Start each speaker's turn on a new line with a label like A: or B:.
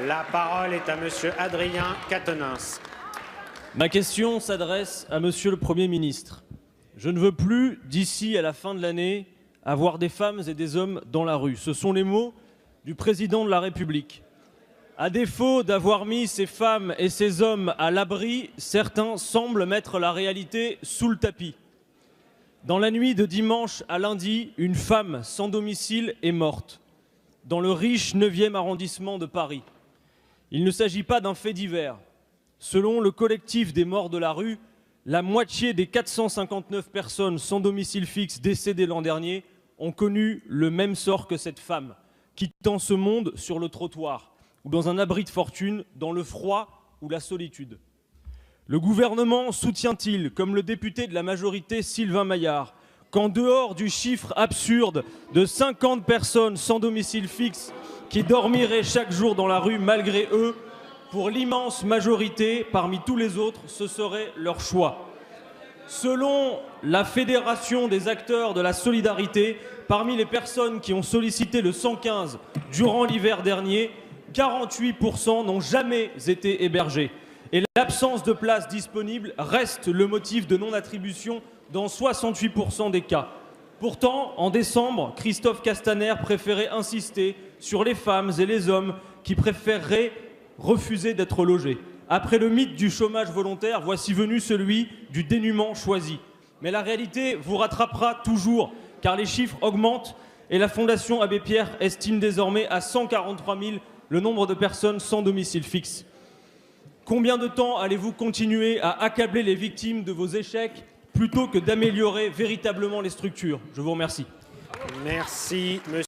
A: La parole est à Monsieur Adrien Quatennens.
B: Ma question s'adresse à Monsieur le Premier ministre. Je ne veux plus, d'ici à la fin de l'année, avoir des femmes et des hommes dans la rue. Ce sont les mots du président de la République. À défaut d'avoir mis ces femmes et ces hommes à l'abri, certains semblent mettre la réalité sous le tapis. Dans la nuit de dimanche à lundi, une femme sans domicile est morte, dans le riche 9e arrondissement de Paris. Il ne s'agit pas d'un fait divers. Selon le collectif des morts de la rue, la moitié des 459 personnes sans domicile fixe décédées l'an dernier ont connu le même sort que cette femme, quittant ce monde sur le trottoir ou dans un abri de fortune, dans le froid ou la solitude. Le gouvernement soutient-il, comme le député de la majorité Sylvain Maillard, qu'en dehors du chiffre absurde de 50 personnes sans domicile fixe qui dormiraient chaque jour dans la rue malgré eux, pour l'immense majorité, parmi tous les autres, ce serait leur choix. Selon la Fédération des acteurs de la solidarité, parmi les personnes qui ont sollicité le 115 durant l'hiver dernier, 48% n'ont jamais été hébergés. Et l'absence de places disponibles reste le motif de non-attribution dans 68% des cas. Pourtant, en décembre, Christophe Castaner préférait insister sur les femmes et les hommes qui préféreraient refuser d'être logés. Après le mythe du chômage volontaire, voici venu celui du dénuement choisi. Mais la réalité vous rattrapera toujours, car les chiffres augmentent et la Fondation Abbé Pierre estime désormais à 143 000 le nombre de personnes sans domicile fixe. Combien de temps allez-vous continuer à accabler les victimes de vos échecs plutôt que d'améliorer véritablement les structures? Je vous remercie.
A: Merci, monsieur.